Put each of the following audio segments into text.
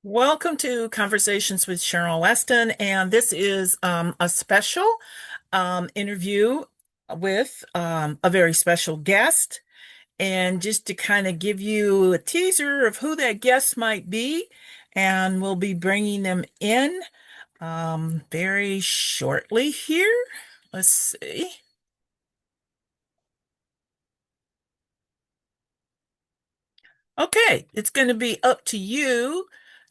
Welcome to Conversations with Cheryl Weston, and this is a special interview with a very special guest. And just to kind of give you a teaser of who that guest might be, and we'll be bringing them in very shortly here. Let's see. Okay, it's going to be up to you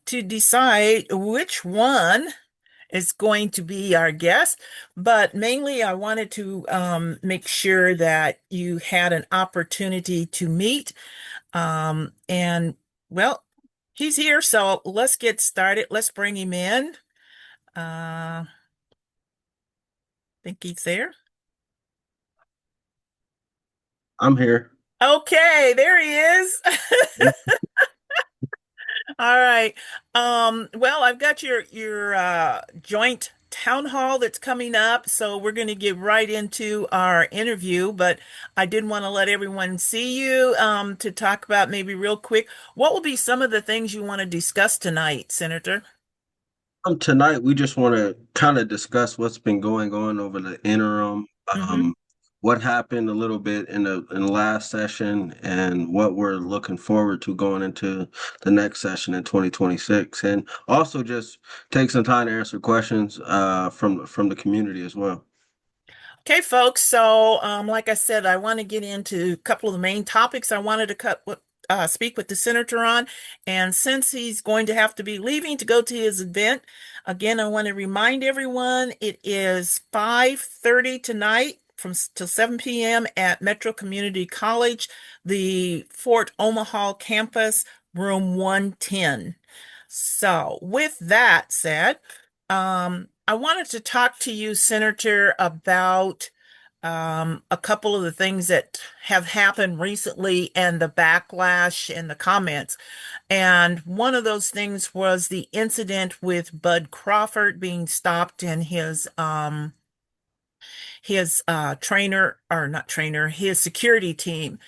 to decide which one is going to be our guest, but mainly I wanted to make sure that you had an opportunity to meet. And well, he's here, so let's get started. Let's bring him in. I think he's there. I'm here. Okay, there he is. All right. Well, I've got your joint town hall that's coming up, so we're going to get right into our interview, but I did want to let everyone see you to talk about maybe real quick. What will be some of the things you want to discuss tonight, Senator? Tonight, we just want to kind of discuss what's been going on over the interim, Hmm. um, what happened a little bit in the last session, and what we're looking forward to going into the next session in 2026, and also just take some time to answer questions from the community as well. Okay, folks. So, like I said, I want to get into a couple of the main topics I wanted to speak with the senator on. And since he's going to have to be leaving to go to his event, again, I want to remind everyone it is 5:30 tonight from till 7 p.m. at Metro Community College, the Fort Omaha campus, room 110. So, with that said, I wanted to talk to you, Senator, about a couple of the things that have happened recently and the backlash and the comments. And one of those things was the incident with Bud Crawford being stopped in his trainer, or not trainer, his security team.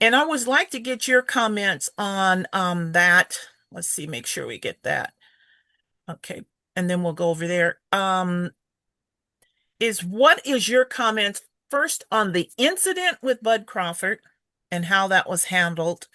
And I would like to get your comments on that. Let's see, make sure we get that. Okay. And then we'll go over there. What is your comments first on the incident with Bud Crawford and how that was handled?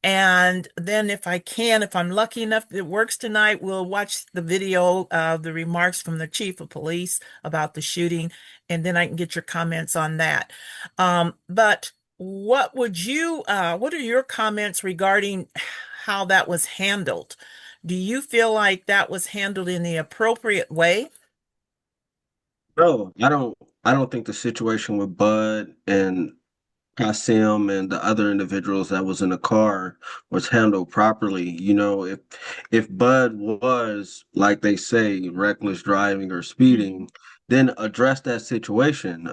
And then if I'm lucky enough that it works tonight, we'll watch the video of the remarks from the chief of police about the shooting, and then I can get your comments on that. But what are your comments regarding how that was handled? Do you feel like that was handled in the appropriate way? No, I don't think the situation with Bud and Kasim and the other individuals that was in the car was handled properly. If Bud was, like they say, reckless driving or speeding, then address that situation.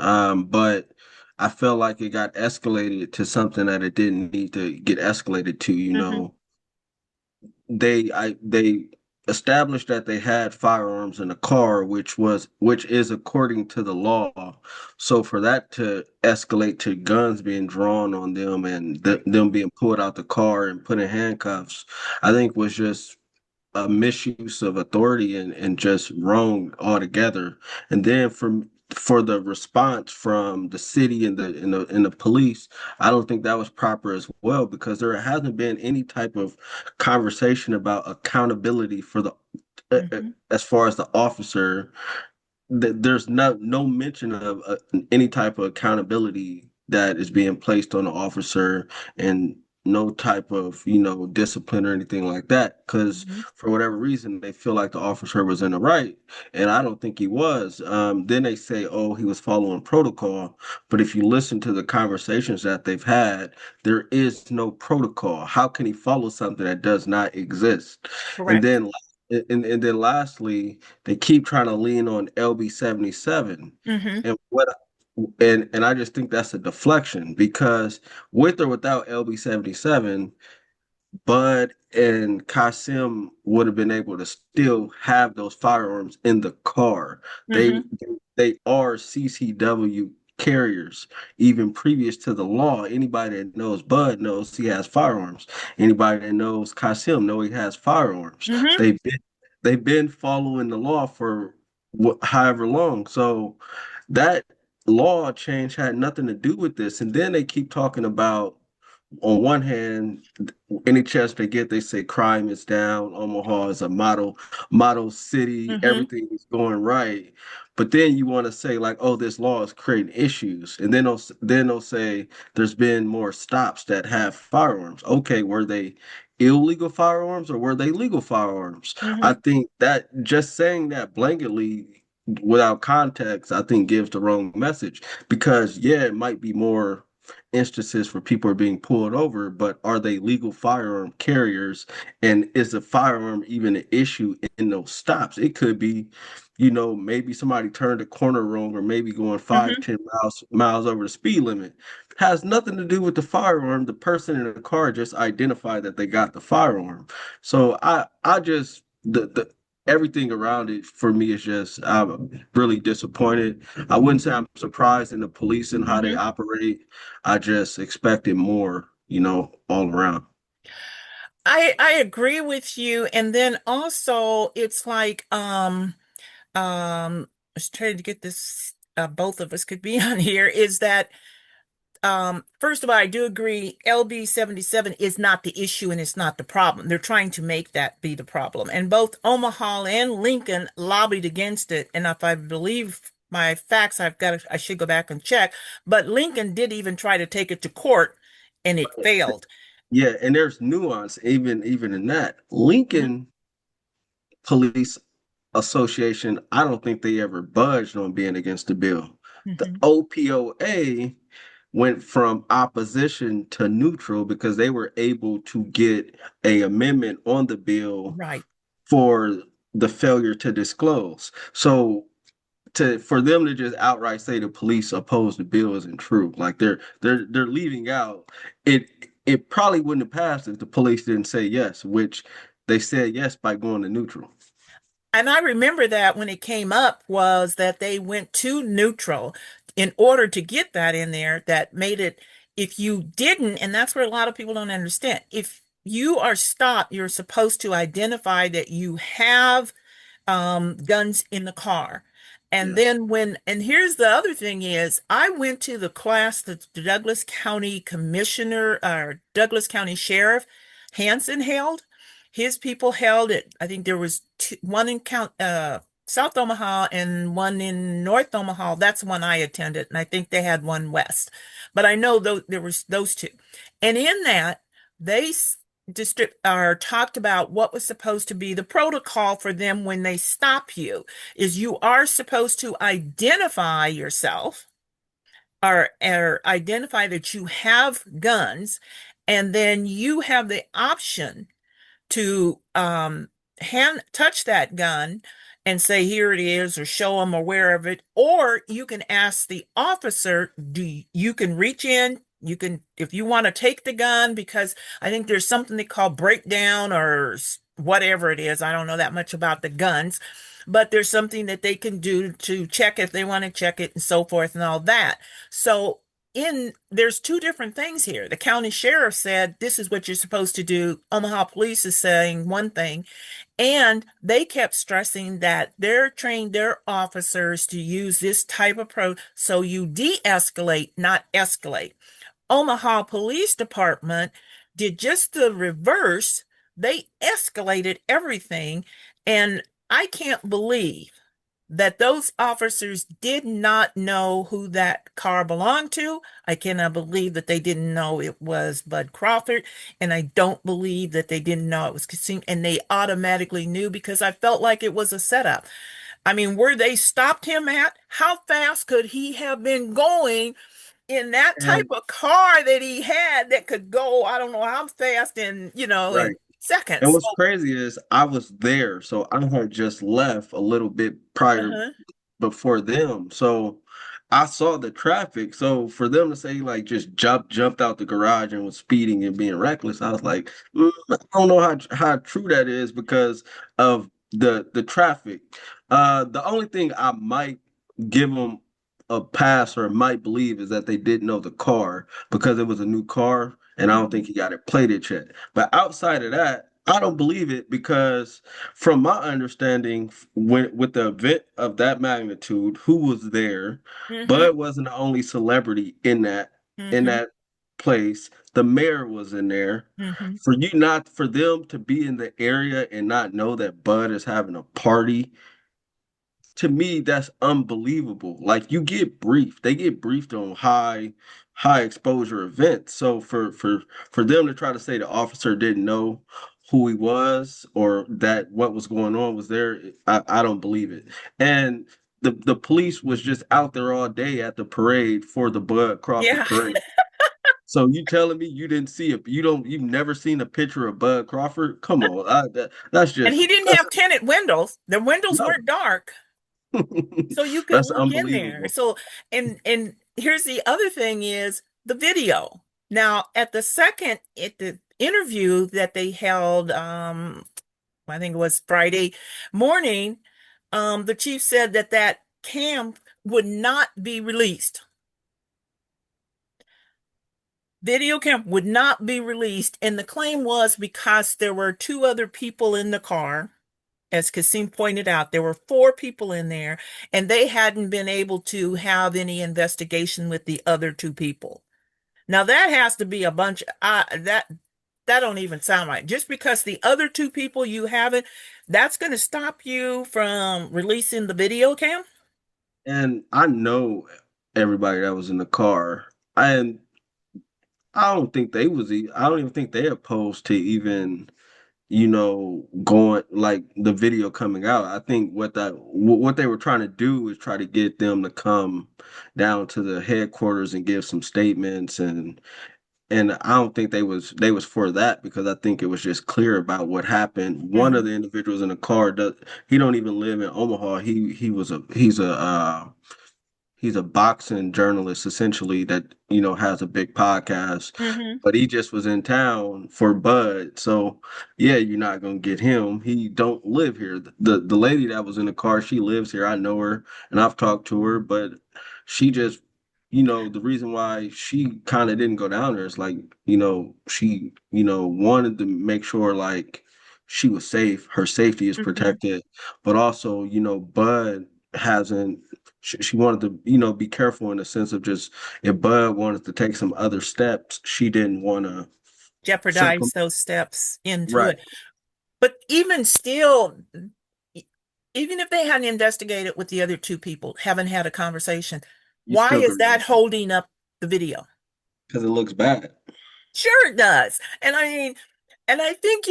But I felt like it got escalated to something that it didn't need to get escalated to, Hmm. they established that they had firearms in the car, which is according to the law. So for that to escalate to guns being drawn on them and them being pulled out the car and put in handcuffs, I think was just a misuse of authority and just wrong altogether. And then for the response from the city and the police, I don't think that was proper as well because there hasn't been any type of conversation about accountability for the Hmm. as far as the officer. There's no mention of any type of accountability that is being placed on the officer and no type of discipline or anything like that because Hmm. for whatever reason they feel like the officer was in the right, and I don't think he was. Then they say, oh, he was following protocol, but if you listen to the conversations that they've had, there is no protocol. How can he follow something that does not exist? and Correct. then and then lastly, they keep trying to lean on LB 77. Hmm. And what and I just think that's a deflection because with or without LB 77, Bud and Kasim would have been able to still have those firearms in the car. They Hmm. they are CCW carriers. Even previous to the law, anybody that knows Bud knows he has firearms. Anybody that knows Kasim know he has firearms. Mm-hmm. They've been following the law for however long. So that law change had nothing to do with this. And then they keep talking about, on one hand, any chance they get, they say crime is down. Omaha is a model city. Mm-hmm. Everything is going right. But then you want to say like, oh, this law is creating issues, and then they'll say there's been more stops that have firearms. Okay, were they illegal firearms or were they legal firearms? I Mm-hmm. think that just saying that blanketly without context, I think gives the wrong message, because yeah, it might be more instances where people are being pulled over, but are they legal firearm carriers? And is a firearm even an issue in those stops? It could be, maybe somebody turned a corner wrong, or maybe going five, Mm-hmm. 10 miles over the speed limit. Has nothing to do with the firearm. The person in the car just identified that they got the firearm. So I just the everything around it for me is just, I'm really disappointed. I wouldn't say I'm surprised in the police and how they Mm-hmm. operate. I just expected more, all around. I agree with you. And then also it's like I was trying to get this both of us could be on here, is that first of all, I do agree LB 77 is not the issue and it's not the problem. They're trying to make that be the problem. And both Omaha and Lincoln lobbied against it. And if I believe my facts, I should go back and check. But Lincoln did even try to take it to court and it failed. Yeah, and there's nuance even in that. Lincoln Police Association, I don't think they ever budged on being against the bill. The Mhm. OPOA went from opposition to neutral because they were able to get a amendment on the bill Right. for the failure to disclose. So for them to just outright say the police oppose the bill isn't true. Like they're leaving out it. It probably wouldn't have passed if the police didn't say yes, which they said yes by going to neutral. And I remember that when it came up was that they went to neutral in order to get that in there, that made it, if you didn't, and that's where a lot of people don't understand, if you are stopped, you're supposed to identify that you have guns in the car. And Yes. then and here's the other thing is, I went to the class that the Douglas County Commissioner or Douglas County Sheriff Hanson held. His people held it. I think there was one in South Omaha and one in North Omaha. That's one I attended, and I think they had one west. But I know there was those two. And in that, they district or talked about what was supposed to be the protocol for them when they stop you is you are supposed to identify yourself or identify that you have guns, and then you have the option to hand touch that gun and say here it is, or show them or wherever it, or you can ask the officer, you can reach in, you can, if you want to take the gun, because I think there's something they call breakdown or whatever it is. I don't know that much about the guns, but there's something that they can do to check if they want to check it and so forth and all that. So there's two different things here. The county sheriff said this is what you're supposed to do. Omaha police is saying one thing, and they kept stressing that they're trained their officers to use this type of approach. So you de-escalate, not escalate. Omaha Police Department did just the reverse. They escalated everything, and I can't believe that those officers did not know who that car belonged to. I cannot believe that they didn't know it was Bud Crawford, and I don't believe that they didn't know it was Casino, and they automatically knew because I felt like it was a setup. I mean, where they stopped him at, how fast could he have been going in that type And of car that he had that could go, I don't know how fast in, right. in And seconds. what's crazy is I was there, so I had just left a little bit prior Uh-huh. before them. So I saw the traffic. So for them to say like just jumped out the garage and was speeding and being reckless, I was like, I don't know how true that is because of the traffic. The only thing I might give them a passer might believe is that they didn't know the car because it was a new car, and I don't think Mhm. he got it plated yet. But outside of that, I don't believe it because, from my understanding, when with the event of that magnitude, who was there? Mhm. Bud wasn't the only celebrity in Mhm. that place. The mayor was in there. Mhm. For them to be in the area and not know that Bud is having a party, to me that's unbelievable. Like, you get briefed, they get briefed on high exposure events. So for them to try to say the officer didn't know who he was or that what was going on was there, I don't believe it. And the police was just out there all day at the parade for the Bud Crawford Yeah. parade. So you telling me you didn't see it? You've never seen a picture of Bud Crawford? Come on, that's And just he didn't that's have tinted windows. The windows no. weren't dark, so you could That's look in there. unbelievable. So, and here's the other thing is the video. Now, at the interview that they held, I think it was Friday morning, the chief said that that cam would not be released. Video cam would not be released, and the claim was because there were two other people in the car. As Kasim pointed out, there were four people in there, and they hadn't been able to have any investigation with the other two people. Now that has to be a bunch. That don't even sound right. Just because the other two people you haven't, that's going to stop you from releasing the video cam. And I know everybody that was in the car. And I don't think I don't even think they opposed to even, going like the video coming out. I think what they were trying to do is try to get them to come down to the headquarters and give some statements, and I don't think they was for that because I think it was just clear about what happened. One of Hmm. the individuals in the car he don't even live in Omaha. He's a boxing journalist essentially that has a big podcast, Hmm. but he just was in town for Bud. So yeah, you're not gonna get him. He don't live here. The lady that was in the car, she lives here. I know her and I've talked to her, but she just the reason why she kind of didn't go down there is like, she wanted to make sure like she was safe, her safety is Hmm. protected, but also Bud hasn't she wanted to, be careful in the sense of just if Bud wanted to take some other steps, she didn't want to Jeopardize circum. those steps into Right. it. But even still, e- even if they hadn't investigated with the other two people, haven't had a conversation, You why still is could that release it holding up the video? because it looks bad. Sure it does. And I mean, and I think,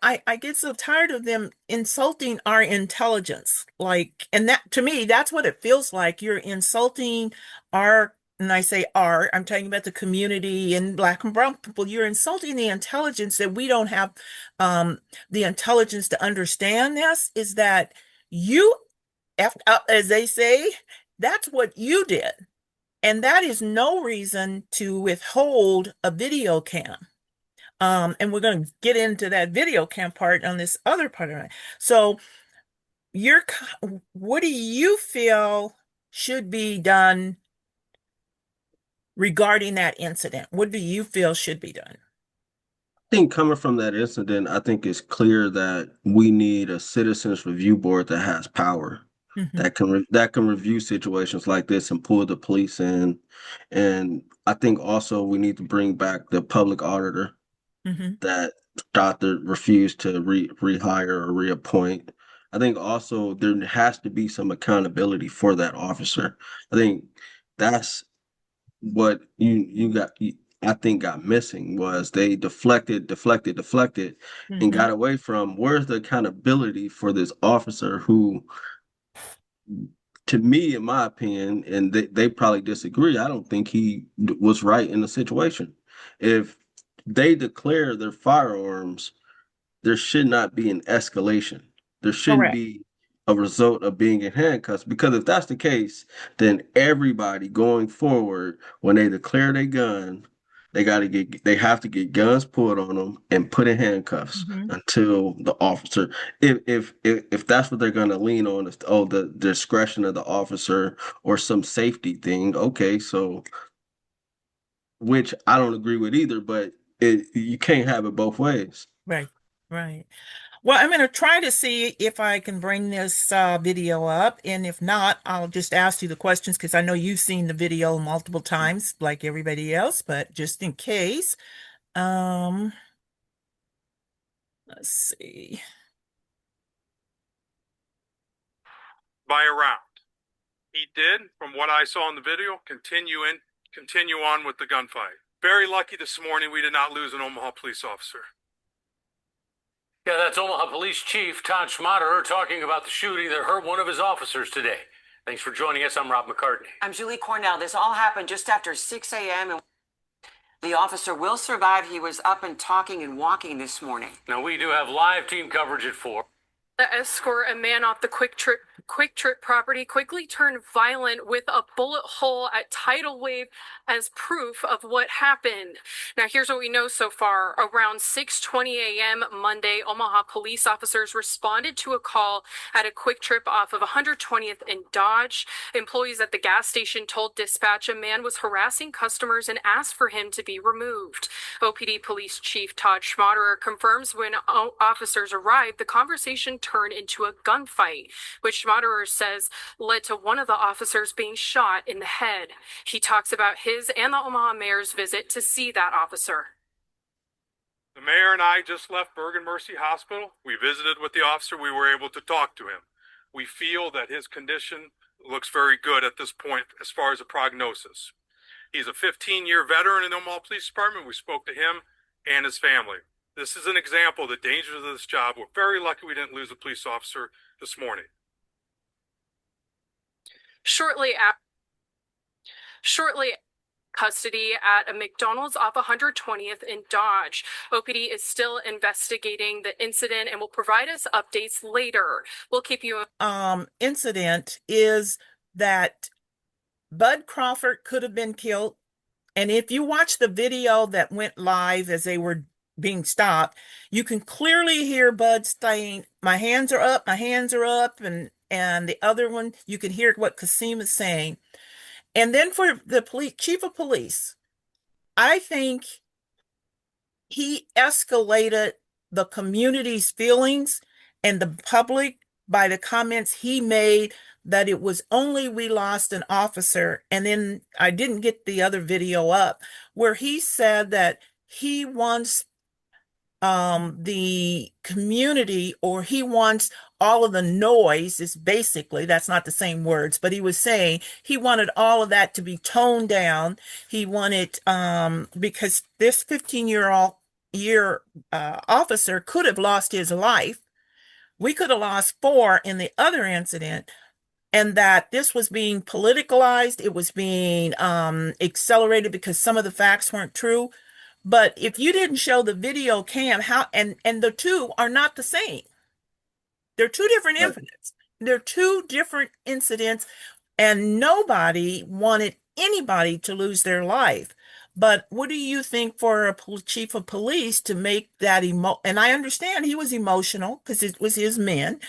I get so tired of them insulting our intelligence. Like, and that to me, that's what it feels like. You're insulting our, and I say our, I'm talking about the community and black and brown people. You're insulting the intelligence that we don't have the intelligence to understand this, is that you effed up, as they say, that's what you did. And that is no reason to withhold a video cam. And we're going to get into that video cam part on this other part of it. So, what do you feel should be done regarding that incident? What do you feel should be done? I think coming from that incident, I think it's clear that we need a citizens review board that has power, Hmm. that can review situations like this and pull the police in. And I think also we need to bring back the public auditor Hmm. that doctor refused to rehire or reappoint. I think also there has to be some accountability for that officer. I think that's what I think got missing was they deflected, and Hmm. got away from where's the accountability for this officer who, to me, in my opinion, and they probably disagree, I don't think he was right in the situation. If they declare their firearms, there should not be an escalation. There shouldn't Correct. be a result of being in handcuffs because if that's the case, then everybody going forward, when they declare their gun, They have to get guns pulled on them and put in handcuffs Mhm. until the officer, if that's what they're going to lean on, is, oh, the discretion of the officer or some safety thing. Okay, so which I don't agree with either, but you can't have it both ways. Right, right. Well, I'm going to try to see if I can bring this video up, and if not, I'll just ask you the questions because I know you've seen the video multiple times, like everybody else, but just in case. Um, let's see. By a round. He did, from what I saw in the video, continue on with the gunfight. Very lucky this morning we did not lose an Omaha police officer. Yeah, that's Omaha Police Chief Todd Schmaderer talking about the shooting that hurt one of his officers today. Thanks for joining us. I'm Rob McCartney. I'm Julie Cornell. This all happened just after 6 a.m. and the officer will survive. He was up and talking and walking this morning. Now, we do have live team coverage at 4. The escort, a man off the Quick Trip property, quickly turned violent with a bullet hole at tidal wave as proof of what happened. Now, here's what we know so far. Around 6:20 a.m. Monday, Omaha police officers responded to a call at a Quick Trip off of 120th and Dodge. Employees at the gas station told dispatch a man was harassing customers and asked for him to be removed. OPD Police Chief Todd Schmaderer confirms when officers arrived, the conversation turned into a gunfight, which Schmaderer says led to one of the officers being shot in the head. He talks about his and the Omaha mayor's visit to see that officer. The mayor and I just left Bergen Mercy Hospital. We visited with the officer. We were able to talk to him. We feel that his condition looks very good at this point as far as a prognosis. He's a 15-year veteran in the Omaha Police Department. We spoke to him and his family. This is an example of the dangers of this job. We're very lucky we didn't lose a police officer this morning. Shortly custody at a McDonald's off 120th in Dodge. OPD is still investigating the incident and will provide us updates later. We'll keep you. Incident is that Bud Crawford could have been killed. And if you watch the video that went live as they were being stopped, you can clearly hear Bud saying, "My hands are up, my hands are up." And the other one, you can hear what Kasim is saying. And then for the chief of police, I think he escalated the community's feelings and the public by the comments he made that it was only we lost an officer. And then I didn't get the other video up where he said that he wants the community, or he wants all of the noise, is basically, that's not the same words, but he was saying he wanted all of that to be toned down. He wanted, because this 15-year officer could have lost his life. We could have lost 4 in the other incident, and that this was being politicalized. It was being accelerated because some of the facts weren't true. But if you didn't show the video cam, how, and the two are not the same. They're two different incidents. They're two different incidents, and nobody wanted anybody to lose their life. But what do you think for a chief of police to make that and I understand he was emotional because it was his men,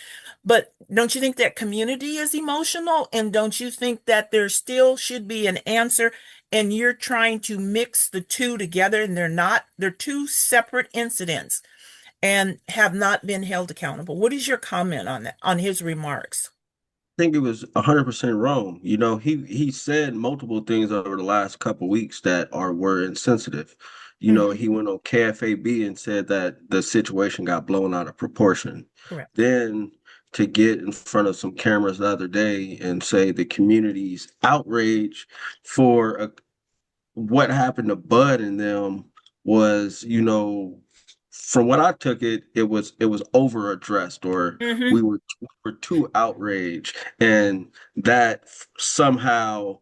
but don't you think that community is emotional? And don't you think that there still should be an answer? And you're trying to mix the two together, and they're not. They're two separate incidents and have not been held accountable. What is your comment on that, on his remarks? I think it was 100% wrong. You know, he said multiple things over the last couple weeks that were insensitive. You know, he went on KFAB and said that the situation got blown out of proportion. Correct. Then to get in front of some cameras the other day and say the community's outrage for what happened to Bud and them was, you know, from what I took it, it was over addressed, or we were too outraged, and that somehow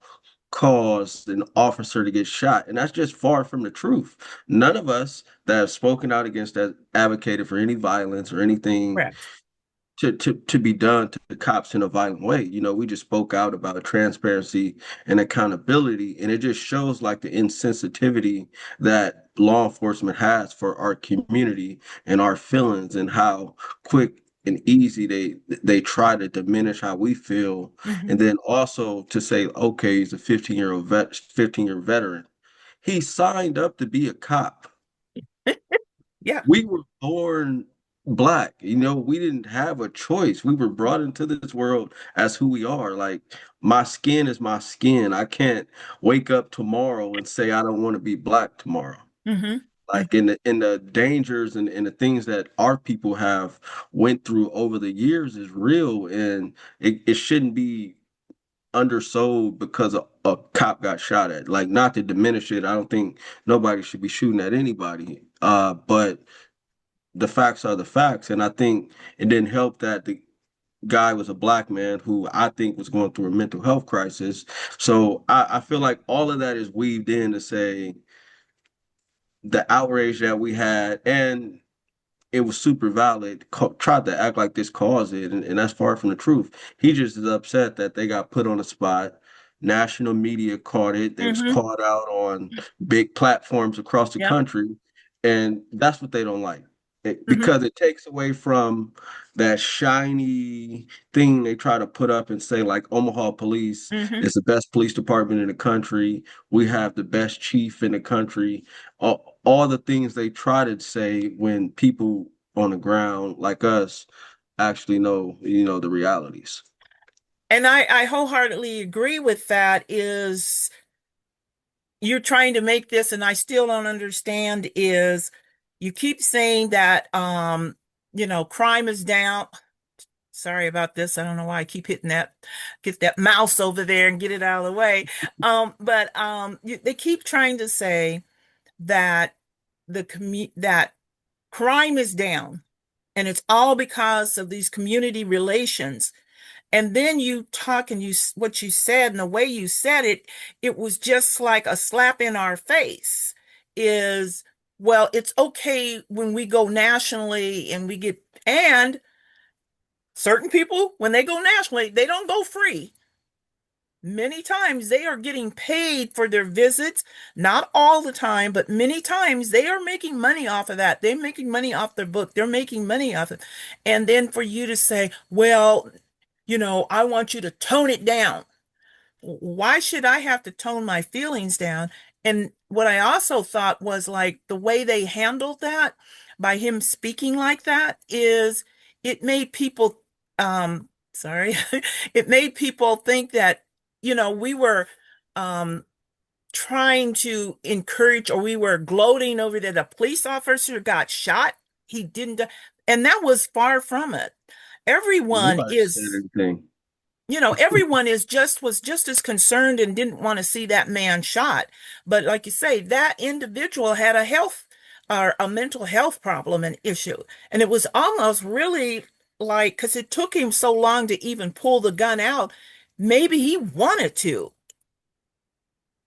caused an officer to get shot. And that's just far from the truth. None of us that have spoken out against that, advocated for any violence or anything, Correct, to be done to the cops in a violent way. We just spoke out about transparency and accountability, and it just shows like the insensitivity that law enforcement has for our community and our feelings, and how quick and easy they try to diminish how we feel. Mhm. And then also to say, okay, he's a 15-year veteran. He signed up to be a cop. Yeah. We were born black. We didn't have a choice. We were brought into this world as who we are. Like, my skin is my skin. I can't wake up tomorrow and say I don't want to be black tomorrow. Mhm. Like, in the dangers and the things that our people have went through over the years is real, and it shouldn't be undersold because a cop got shot at. Like, not to diminish it, I don't think nobody should be shooting at anybody. But the facts are the facts. And I think it didn't help that the guy was a black man who I think was going through a mental health crisis. So I feel like all of that is weaved in to say the outrage that we had, and it was super valid, tried to act like this caused it, and that's far from the truth. He just is upset that they got put on the spot. National media caught it. They was Mhm. caught out on big platforms across the Yep. country, and that's what they don't like. Mhm. Because it takes away from that shiny thing they try to put up and say, like, Omaha Police Mhm. is the best police department in the country. We have the best chief in the country. All the things they try to say when people on the ground like us actually know the realities. And I wholeheartedly agree with that. Is you're trying to make this, and I still don't understand, is you keep saying that crime is down. Sorry about this. I don't know why I keep hitting that, get that mouse over there and get it out of the way. But they keep trying to say that that crime is down, and it's all because of these community relations. And then you talk, and what you said and the way you said it, it was just like a slap in our face. Is, well, it's okay when we go nationally and we get, and certain people, when they go nationally, they don't go free. Many times they are getting paid for their visits, not all the time, but many times they are making money off of that. They're making money off their book. They're making money off it. And then for you to say, well, I want you to tone it down. Why should I have to tone my feelings down? And what I also thought was, like, the way they handled that by him speaking like that is, it made people, sorry, it made people think that, we were um trying to encourage, or we were gloating over that a police officer got shot. He didn't, and that was far from it. Everyone Nobody said is anything. everyone was just as concerned and didn't want to see that man shot. But like you say, that individual had a health or a mental health problem and issue. And it was almost really like, because it took him so long to even pull the gun out, maybe he wanted to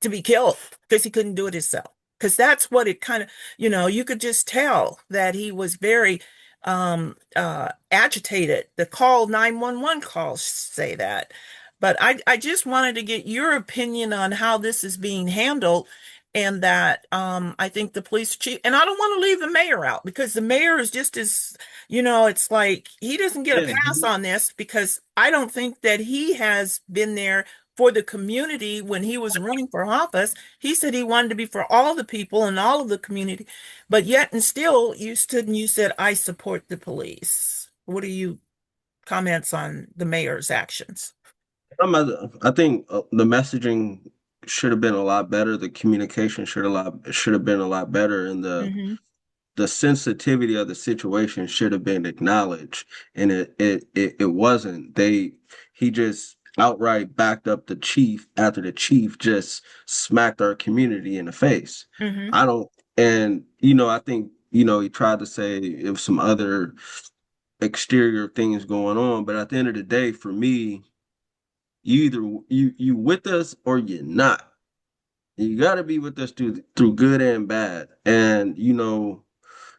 be killed because he couldn't do it himself. Because that's what it kind of, you could just tell that he was very agitated. The 911 calls say that. But I just wanted to get your opinion on how this is being handled. And that I think the police chief, and I don't want to leave the mayor out, because the mayor is just as, it's like he doesn't get a Yeah, pass on this, because I don't think that he has been there for the community when he was running for office. He said he wanted to be for all the people and all of the community, but yet and still you stood and you said, I support the police. What are you comments on the mayor's actions? I think the messaging should have been a lot better. The communication should have been a lot better, and Hmm. the sensitivity of the situation should have been acknowledged, and it wasn't. He just outright backed up the chief after the chief just smacked our community in the face. Hmm. I don't, and I think he tried to say it was some other exterior things going on, but at the end of the day, for me, you either you with us or you're not. You got to be with us through good and bad, and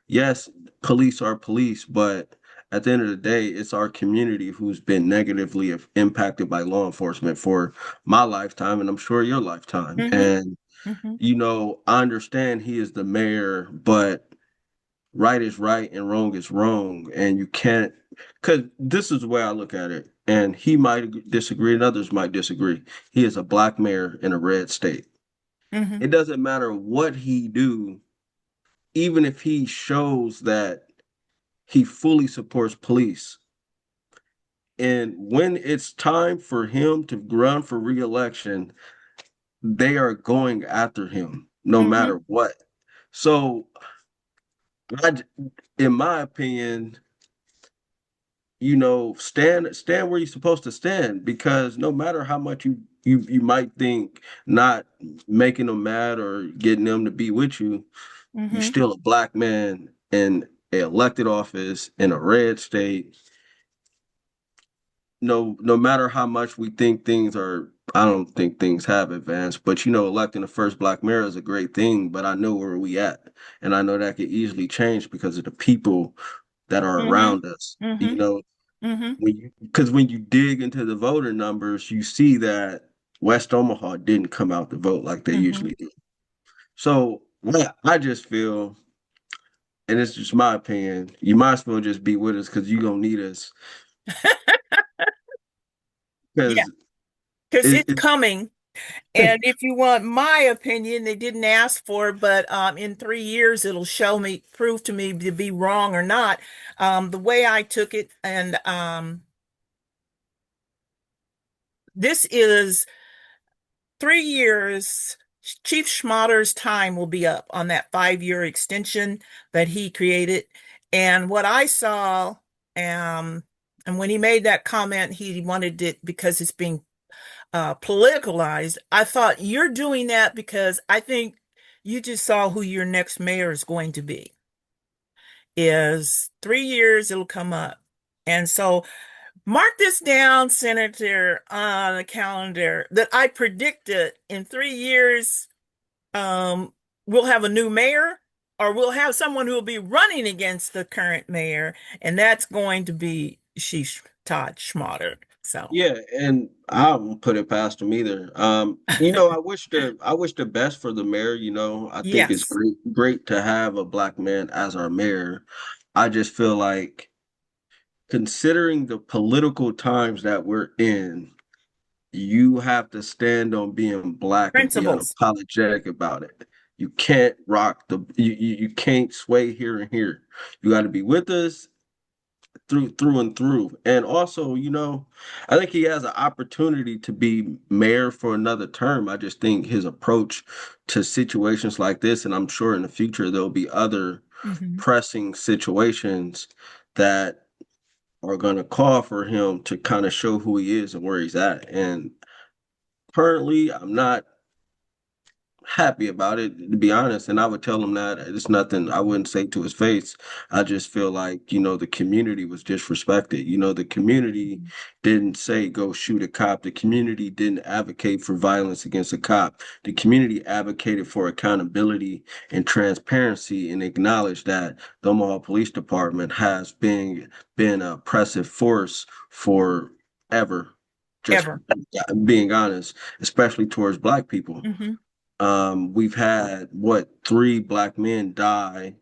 yes, police are police, but at the end of the day, it's our community who's been negatively impacted by law enforcement for my lifetime, and I'm sure your lifetime. Mm-hmm. And, Mm-hmm. I understand he is the mayor, but right is right and wrong is wrong. And you can't, because this is the way I look at it. And he might disagree and others might disagree. He is a black mayor in a red state. Mm-hmm. It doesn't matter what he do, even if he shows that he fully supports police. And when it's time for him to run for reelection, they are going after him no Mm-hmm. matter what. So, I, in my opinion, stand where you're supposed to stand, because no matter how much you might think not making them mad or getting them to be with you, you're Mm-hmm. still a black man in an elected office in a red state. No matter how much we think things are, I don't think things have advanced, but electing the first black mayor is a great thing, but I know where we at. And I know that could easily change because of the people that are Mm-hmm. around us. Mm-hmm. Mm-hmm. Because when you dig into the voter numbers, you see that West Omaha didn't come out to vote like they Mm-hmm. usually do. So yeah, I just feel, and it's just my opinion, you might as well just be with us because you're gonna need us. Yeah, Because because it, it's coming. And if you want my opinion, they didn't ask for it, but in 3 years, it'll prove to me to be wrong or not. The way I took it, and this is 3 years. Chief Schmaderer's time will be up on that 5-year extension that he created. And what I saw, and when he made that comment, he wanted it because it's being politicalized. I thought you're doing that because I think you just saw who your next mayor is going to be. Is 3 years, it'll come up. And so mark this down, Senator, on the calendar that I predicted in 3 years, um, we'll have a new mayor or we'll have someone who will be running against the current mayor, and that's going to be Todd Schmaderer. So, Yeah, and I won't put it past him either. I wish the best for the mayor. I think it's yes. great to have a black man as our mayor. I just feel like, considering the political times that we're in, you have to stand on being black and be Principles. unapologetic about it. You can't rock you can't sway here and here. You got to be with us through and through. And also, I think he has an opportunity to be mayor for another term. I just think his approach to situations like this, and I'm sure in the future there'll be other Hmm. pressing situations that are going to call for him to kind of show who he is and where he's at. And currently, I'm not happy about it, to be honest. And I would tell him that it's nothing I wouldn't say to his face. I just feel like, the community was disrespected. The community didn't say go shoot a cop. The community didn't advocate for violence against a cop. The community advocated for accountability and transparency and acknowledged that the Omaha Police Department has been an oppressive force forever. Just Ever. being honest, especially towards black people. Hmm. We've had three black men die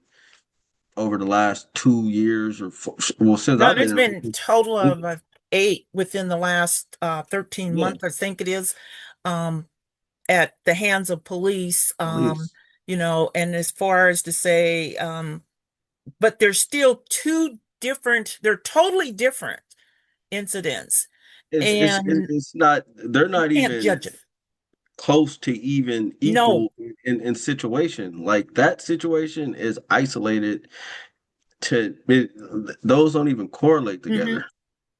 over the last 2 years or four, well, since No, I've there's been been a total in of 8 within the last 13 yeah, months, I think it is, um, at the hands of police. police. And as far as to say, but there's still they're totally different incidents, and It's not, they're you not can't even judge it. close to even No. equal in situation. Like, that situation is isolated to it, those don't even correlate Hmm. together.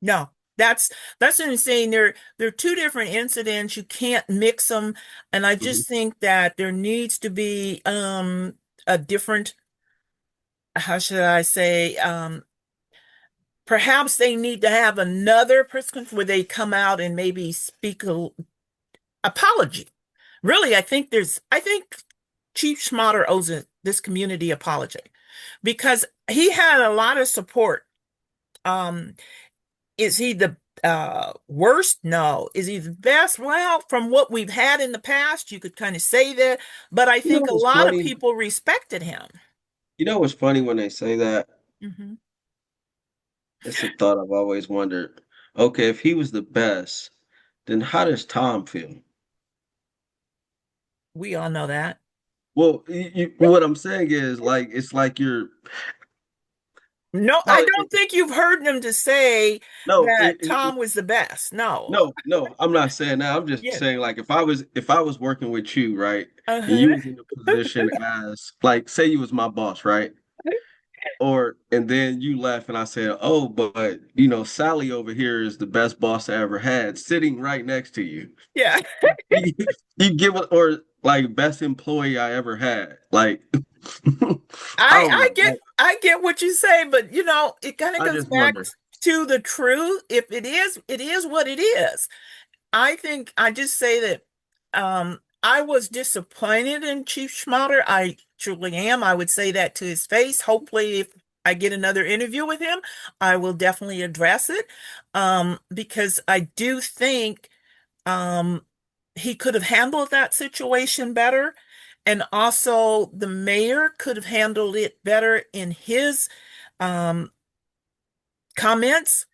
No. That's what I'm saying. They're two different incidents. You can't mix them. And I Mhm. just think that there needs to be a different, how should I say, perhaps they need to have another press conference where they come out and maybe speak a apology. Really, I think Chief Schmaderer owes this community apology because he had a lot of support Um, is he the worst? No. Is he the best? Well, from what we've had in the past, you could kind of say that, but I You know think a what's lot of funny? people respected him. You know what's funny when they say that? Hmm. It's a thought I've always wondered. Okay, if he was the best, then how does Tom feel? We all know that. Well, what I'm saying is like it's like you're No, I no, don't think you've heard him to say no, that Tom was the best. No. no. I'm not saying that. I'm just Yeah. saying like if I was working with you, right, and you Uh-huh. was in a position as like say you was my boss, right? Or and then you left and I said, "Oh, but Sally over here is the best boss I ever had, sitting right next to you." Yeah. You, you give it or like best employee I ever had. Like I I don't I know. get I get what you say, but it kind of I comes just back wonder. to the truth. If it is what it is. I think I just say that I was disappointed in Chief Schmaderer. I truly am. I would say that to his face. Hopefully, if I get another interview with him, I will definitely address it. Because I do think um, he could have handled that situation better. And also, the mayor could have handled it better in his um, comments.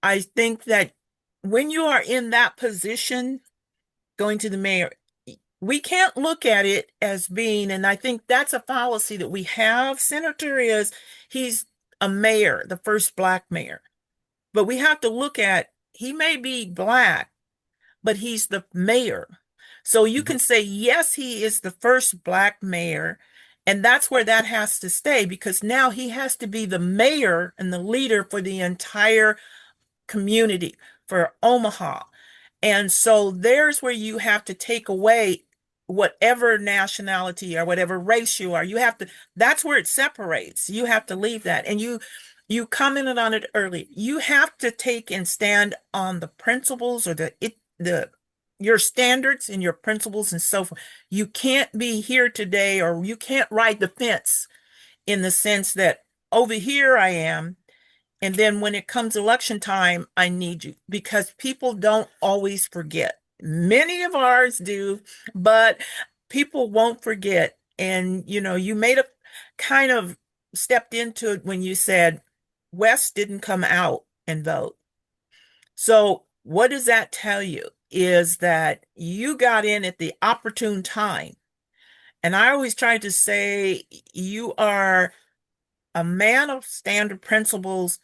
I think that when you are in that position, going to the mayor, we can't look at it as being, and I think that's a fallacy that we have, Senator, is he's a mayor, the first black mayor. But we have to look at, he may be black, but he's the mayor. So you can say, yes, he is the first black mayor. And that's where that has to stay because now he has to be the mayor and the leader for the entire community, for Omaha. And so there's where you have to take away whatever nationality or whatever race you are. That's where it separates. You have to leave that. And you commented on it earlier. You have to take and stand on the principles or the your standards and your principles and so forth. You can't be here today or you can't ride the fence in the sense that over here I am. And then when it comes election time, I need you because people don't always forget. Many of ours do, but people won't forget. And you made a kind of stepped into it when you said West didn't come out and vote. So what does that tell you? Is that you got in at the opportune time. And I always try to say you are a man of standard principles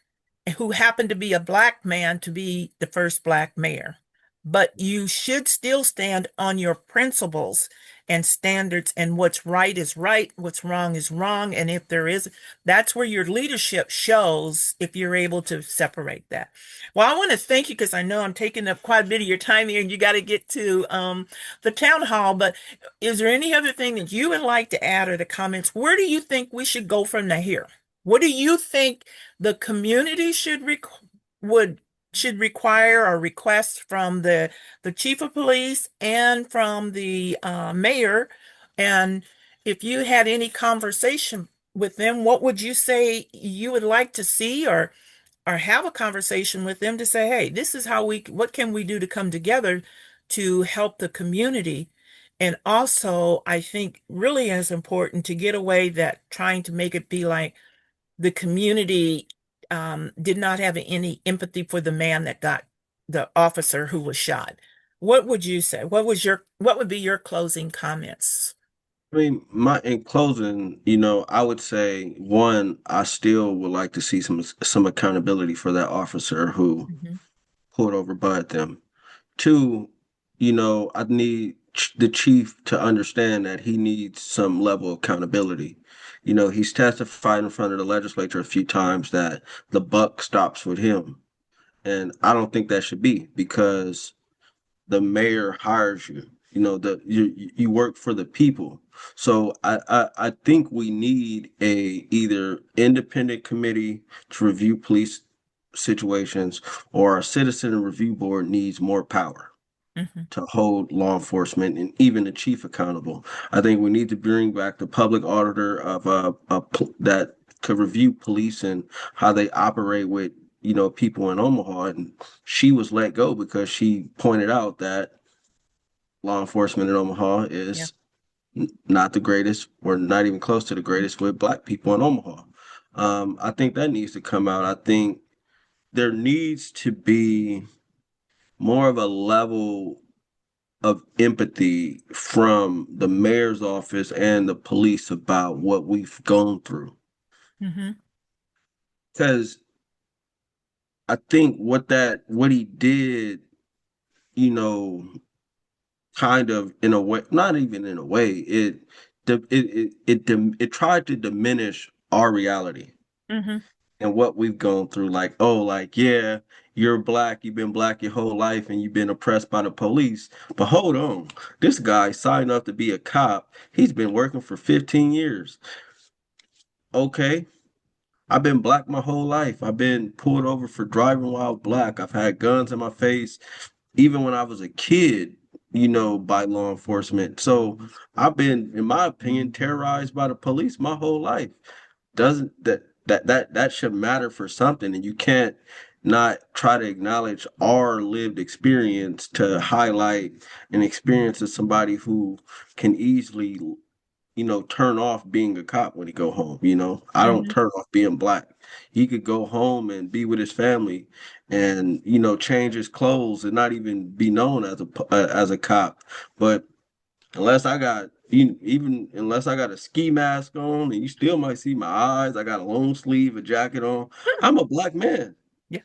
who happened to be a black man to be the first black mayor. But you should still stand on your principles and standards, and what's right is right, what's wrong is wrong. And if there is, that's where your leadership shows if you're able to separate that. Well, I want to thank you because I know I'm taking up quite a bit of your time here and you got to get to the town hall. But is there any other thing that you would like to add or the comments? Where do you think we should go from here? What do you think the community would should require or request from the chief of police and from the mayor? And if you had any conversation with them, what would you say you would like to see or have a conversation with them to say, hey, this is what can we do to come together to help the community? And also, I think really as important to get away that trying to make it be like the community did not have any empathy for the man that got the officer who was shot. What would you say? What would be your closing comments? I mean, my in closing, I would say one, I still would like to see some accountability for that officer who Mhm. pulled over Bud them. Two, I need the chief to understand that he needs some level of accountability. He's testified in front of the legislature a few times that the buck stops with him. And I don't think that should be because the mayor hires you. You work for the people. So I think we need a either independent committee to review police situations or a citizen review board needs more power Mhm. to hold law enforcement and even the chief accountable. I think we need to bring back the public auditor of that could review police and how they operate with people in Omaha, and she was let go because she pointed out that law enforcement in Omaha Yeah. is not the greatest, or not even close to the greatest with Black people in Omaha. I think that needs to come out. I think there needs to be more of a level of empathy from the mayor's office and the police about what we've gone through. Mm-hmm. Because I think what he did, you know, kind of in a way, not even in a way, it tried to diminish our reality Mm-hmm. and what we've gone through. Like, oh, like, yeah, you're Black, you've been Black your whole life and you've been oppressed by the police. But hold on, this guy signed up to be a cop. He's been working for 15 years. Okay, I've been Black my whole life. I've been pulled over for driving while Black. I've had guns in my face, even when I was a kid, by law enforcement. So I've been, in my opinion, terrorized by the police my whole life. Doesn't that should matter for something, and you can't not try to acknowledge our lived experience to highlight an experience of somebody who can easily turn off being a cop when he go home. I don't Mm-hmm. turn off being Black. He could go home and be with his family and, change his clothes and not even be known as a cop. But unless I got, even unless I got a ski mask on, and you still might see my eyes, I got a long sleeve, a jacket on, I'm a Black man. Yeah.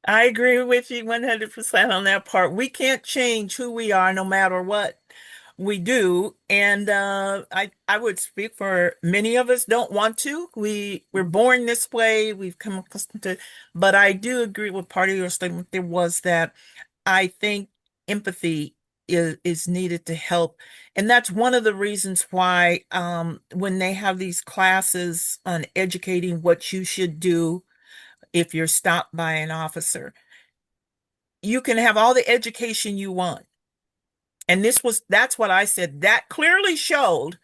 I agree with you 100% on that part. We can't change who we are no matter what we do. And I would speak for many of us don't want to. We're born this way. We've come accustomed to, but I do agree with part of your statement. There was that I think empathy is needed to help. And that's one of the reasons why when they have these classes on educating what you should do if you're stopped by an officer, you can have all the education you want. And that's what I said. That clearly showed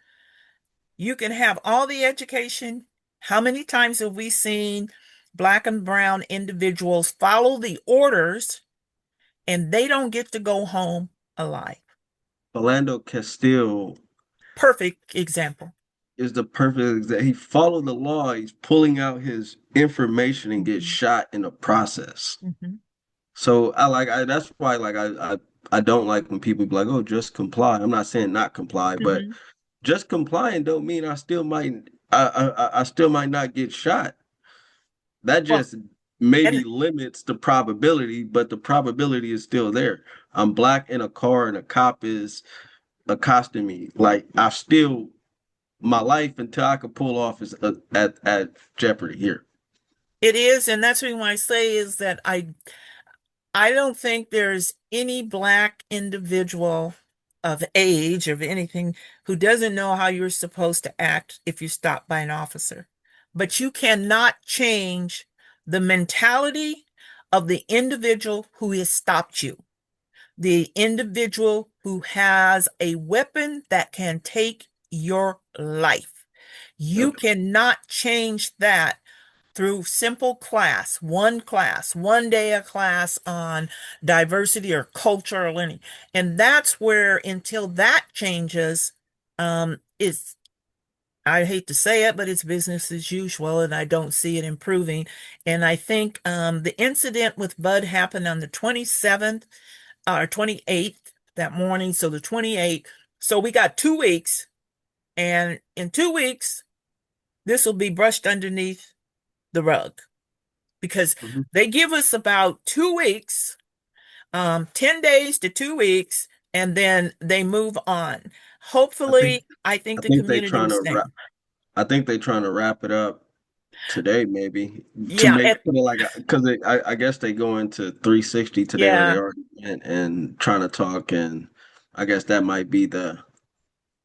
you can have all the education. How many times have we seen Black and brown individuals follow the orders and they don't get to go home alive? Philando Castile Perfect example. is the perfect example. He followed the law. He's pulling out his information and gets shot in the process. Mm-hmm. So that's why I don't like when people be like, oh, just comply. I'm not saying not comply, but Mm-hmm. just complying don't mean I still might not get shot. That Well, just maybe and limits the probability, but the probability is still there. I'm Black in a car and a cop is accosting me. Like, I still, my life until I could pull off is at jeopardy here. it is, and that's what I say is that I don't think there's any Black individual of age, of anything, who doesn't know how you're supposed to act if you're stopped by an officer. But you cannot change the mentality of the individual who has stopped you, the individual who has a weapon that can take your life. You Yep. cannot change that through simple class, one day a class on diversity or culture or learning. And that's where, until that changes, it's, I hate to say it, but it's business as usual, and I don't see it improving. And I think the incident with Bud happened on the 27th or 28th that morning. So the 28th. So we got 2 weeks, and in 2 weeks, this will be brushed underneath the rug because Mhm. they give us about 2 weeks, 10 days to 2 weeks, and then they move on. I think Hopefully, I think I the think they community trying will to stand. I think they trying to wrap it up today, maybe to Yeah, make it like, because I guess they go into 360 today, or they yeah, already went, and trying to talk, and I guess that might be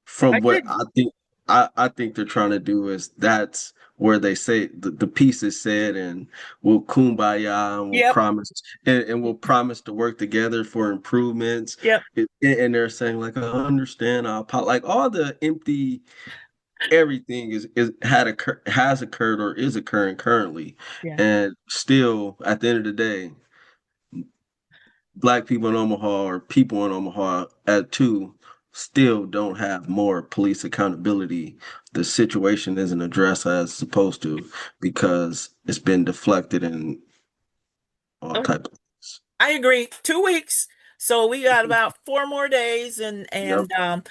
from I what did. I think they're trying to do is that's where they say the piece is said, and we'll kumbaya, and we'll Yep, promise, and we'll promise to work together for improvements. yep. And they're saying like, I understand, like all the empty everything has occurred or is occurring currently. Yeah. And still, at the end of the day, Black people in Omaha or people in Omaha at two still don't have more police accountability. The situation isn't addressed as supposed to because it's been deflected and all Okay. type of things. I agree. 2 weeks. So we got about 4 more days, and Yep.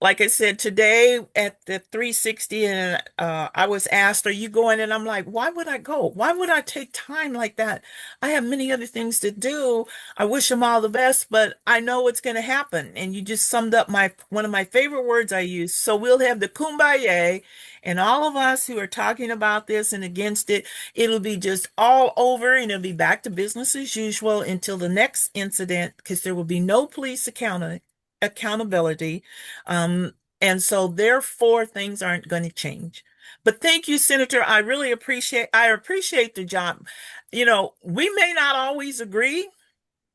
like I said, today at the 360, and I was asked, "Are you going?" And I'm like, "Why would I go? Why would I take time like that? I have many other things to do. I wish them all the best, but I know what's going to happen." And you just summed up my one of my favorite words I use. So we'll have the kumbaya, and all of us who are talking about this and against it, it'll be just all over, and it'll be back to business as usual until the next incident, because there will be no police accountability. Um, and so therefore things aren't going to change. But thank you, Senator. I appreciate the job. We may not always agree,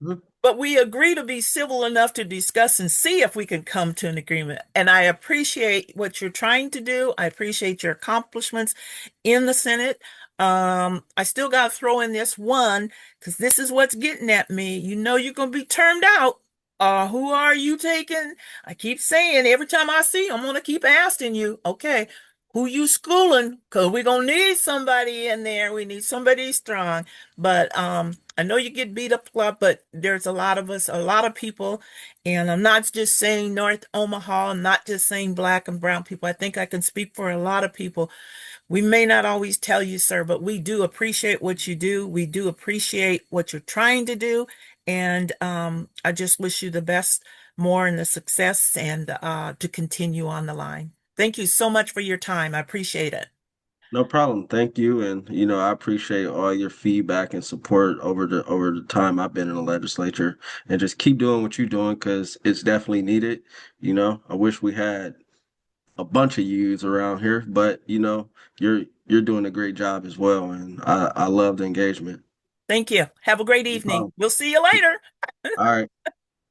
Mhm. but we agree to be civil enough to discuss and see if we can come to an agreement. And I appreciate what you're trying to do. I appreciate your accomplishments in the Senate. I still got to throw in this one because this is what's getting at me. You know, you're going to be termed out. Who are you taking? I keep saying every time I see you, I'm going to keep asking you, okay, who you schooling? Because we're going to need somebody in there. We need somebody strong. But I know you get beat up a lot, but there's a lot of us, a lot of people, and I'm not just saying North Omaha, I'm not just saying Black and brown people. I think I can speak for a lot of people. We may not always tell you, sir, but we do appreciate what you do. We do appreciate what you're trying to do. And I just wish you the best, more in the success, and to continue on the line. Thank you so much for your time. I appreciate it. No problem. Thank you. And I appreciate all your feedback and support over the time I've been in the legislature. And just keep doing what you're doing because it's definitely needed. I wish we had a bunch of yous around here, but you're doing a great job as well. And I love the engagement. Thank you. Have a great No evening. problem. We'll see you later. All right.